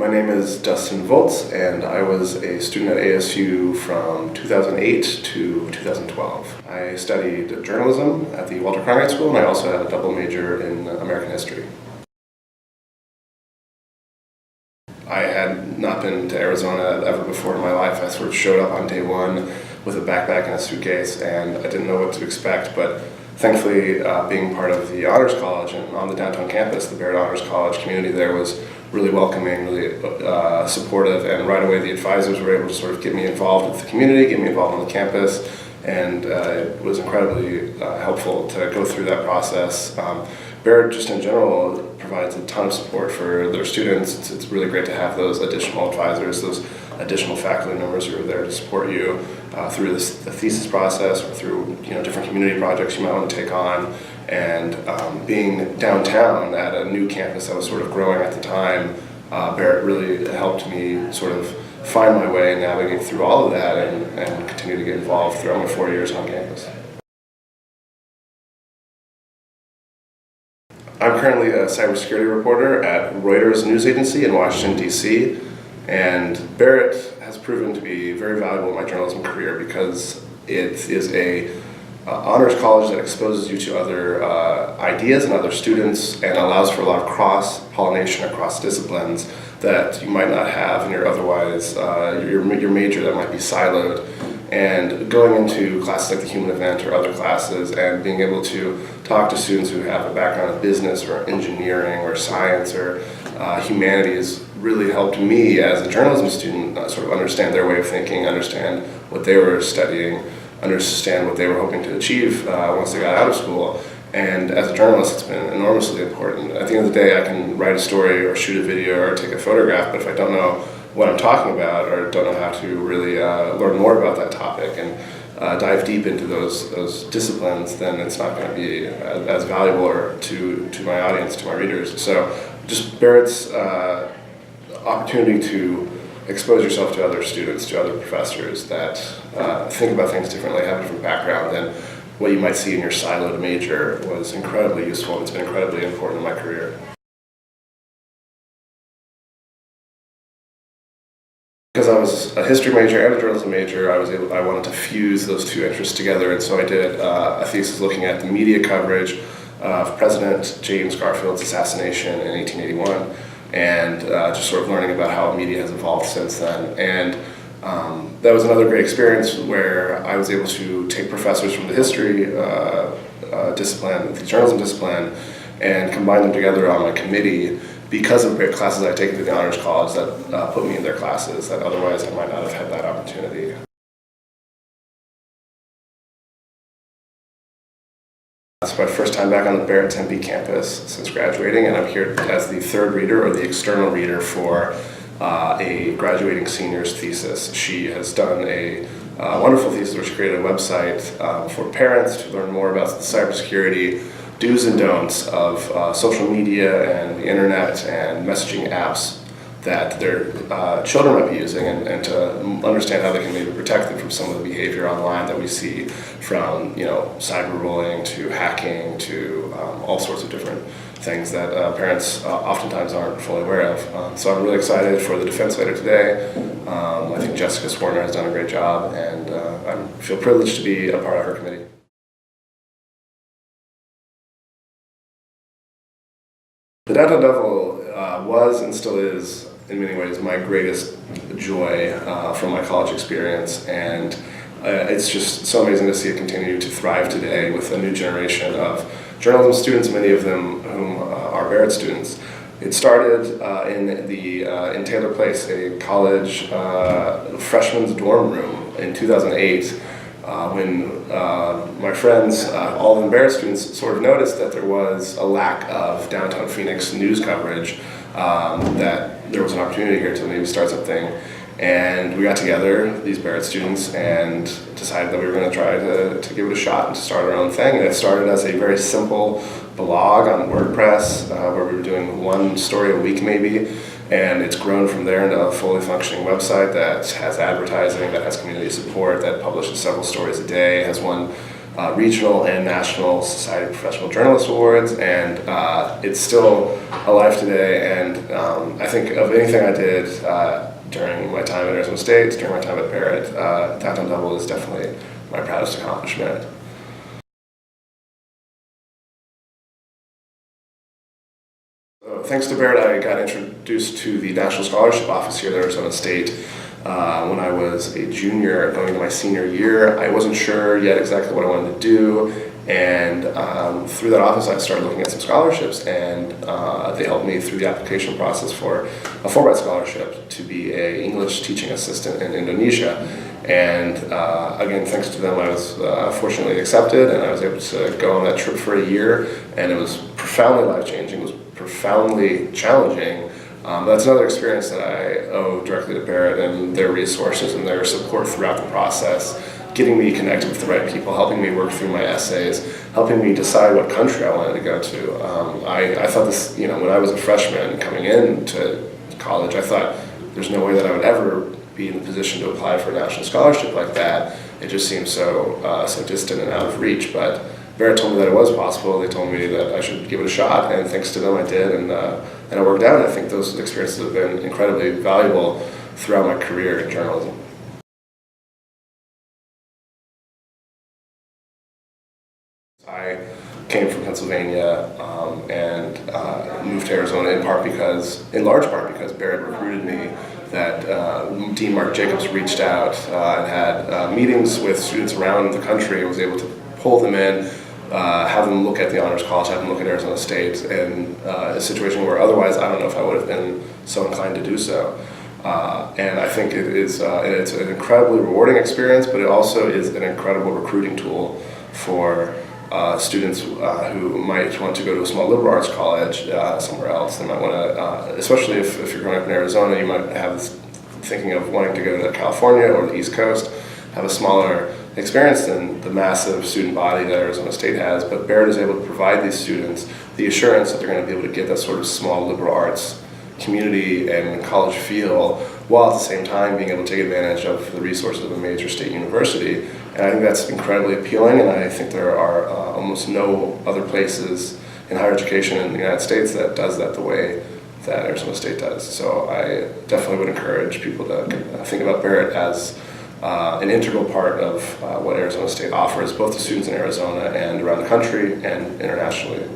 My name is Dustin Volz, and I was a student at ASU from 2008 to 2012. I studied journalism at the Walter Cronkite School, and I also had a double major in American history. I had not been to Arizona ever before in my life. I sort of showed up on day one with a backpack and a suitcase, and I didn't know what to expect, but thankfully, being part of the Honors College and on the downtown campus, the Barrett Honors College community there was really welcoming, really supportive, and right away the advisors were able to sort of get me involved with the community, get me involved on the campus, and it was incredibly helpful to go through that process. Barrett, just in general, provides a ton of support for their students. It's really great to have those additional advisors, those additional faculty members who are there to support you through the thesis process or through different community projects you might want to take on. And being downtown at a new campus that was sort of growing at the time, Barrett really helped me sort of find my way and navigate through all of that and continue to get involved throughout my 4 years on campus. I'm currently a cybersecurity reporter at Reuters news agency in Washington, D.C., and Barrett has proven to be very valuable in my journalism career because it is a honors college that exposes you to other ideas and other students and allows for a lot of cross-pollination across disciplines that you might not have in your otherwise, your major that might be siloed. And going into classes like the human event or other classes and being able to talk to students who have a background in business or engineering or science or humanities really helped me as a journalism student sort of understand their way of thinking, understand what they were studying, understand what they were hoping to achieve once they got out of school. And as a journalist, it's been enormously important. At the end of the day, I can write a story or shoot a video or take a photograph, but if I don't know what I'm talking about or don't know how to really learn more about that topic and dive deep into those disciplines, then it's not going to be as valuable or to my audience, to my readers. So just Barrett's opportunity to expose yourself to other students, to other professors that think about things differently, have a different background than what you might see in your siloed major was incredibly useful, and it's been incredibly important in my career. Because I was a history major and a journalism major, I wanted to fuse those two interests together, and so I did a thesis looking at the media coverage of President James Garfield's assassination in 1881, and just sort of learning about how media has evolved since then. And that was another great experience where I was able to take professors from the history discipline, the journalism discipline, and combine them together on my committee because of great classes I'd taken through the Honors College that put me in their classes that otherwise I might not have had that opportunity. It's my first time back on the Barrett Tempe campus since graduating, and I'm here as the third reader or the external reader for a graduating senior's thesis. She has done a wonderful thesis where she created a website for parents to learn more about the cybersecurity do's and don'ts of social media and the internet and messaging apps that their children might be using, and to understand how they can maybe protect them from some of the behavior online that we see, from cyberbullying to hacking to all sorts of different things that parents oftentimes aren't fully aware of. So I'm really excited for the defense later today. I think Jessica Swarner has done a great job, and I feel privileged to be a part of her committee. The Downtown Devil was and still is, in many ways, my greatest joy from my college experience, and it's just so amazing to see it continue to thrive today with a new generation of journalism students, many of them whom are Barrett students. It started in Taylor Place, a college freshman's dorm room in 2008. When my friends, all of the Barrett students, sort of noticed that there was a lack of downtown Phoenix news coverage, that there was an opportunity here to maybe start something. And we got together, these Barrett students, and decided that we were going to try to give it a shot and to start our own thing. And it started as a very simple blog on WordPress, where we were doing one story a week maybe. And it's grown from there into a fully functioning website that has advertising, that has community support, that publishes several stories a day, has won regional and national Society of Professional Journalists awards, and it's still alive today. And I think of anything I did during my time at Arizona State, during my time at Barrett, that on double is definitely my proudest accomplishment. Thanks to Barrett, I got introduced to the National Scholarship Office here at Arizona State when I was a junior going into my senior year. I wasn't sure yet exactly what I wanted to do, and through that office I started looking at some scholarships, and they helped me through the application process for a Fulbright Scholarship to be an English teaching assistant in Indonesia. And again, thanks to them, I was fortunately accepted, and I was able to go on that trip for a year, and it was profoundly life-changing. It was profoundly challenging. That's another experience that I owe directly to Barrett and their resources and their support throughout the process, getting me connected with the right people, helping me work through my essays, helping me decide what country I wanted to go to. I thought this, when I was a freshman coming into college, I thought there's no way that I would ever be in the position to apply for a national scholarship like that. It just seemed so distant and out of reach, but Barrett told me that it was possible. They told me that I should give it a shot, and thanks to them I did, and it worked out. And I think those experiences have been incredibly valuable throughout my career in journalism. I came from Pennsylvania and moved to Arizona in large part because Barrett recruited me. That Dean Mark Jacobs reached out and had meetings with students around the country and was able to pull them in, have them look at the Honors College, have them look at Arizona State, in a situation where otherwise I don't know if I would have been so inclined to do so. And I think it's an incredibly rewarding experience, but it also is an incredible recruiting tool for students who might want to go to a small liberal arts college somewhere else. They might want to, especially if you're growing up in Arizona, you might have this thinking of wanting to go to California or the East Coast, have a smaller experience than the massive student body that Arizona State has, but Barrett is able to provide these students the assurance that they're going to be able to get that sort of small liberal arts community and college feel, while at the same time being able to take advantage of the resources of a major state university. And I think that's incredibly appealing, and I think there are almost no other places in higher education in the United States that does that the way that Arizona State does. So I definitely would encourage people to think about Barrett as an integral part of what Arizona State offers, both to students in Arizona and around the country and internationally.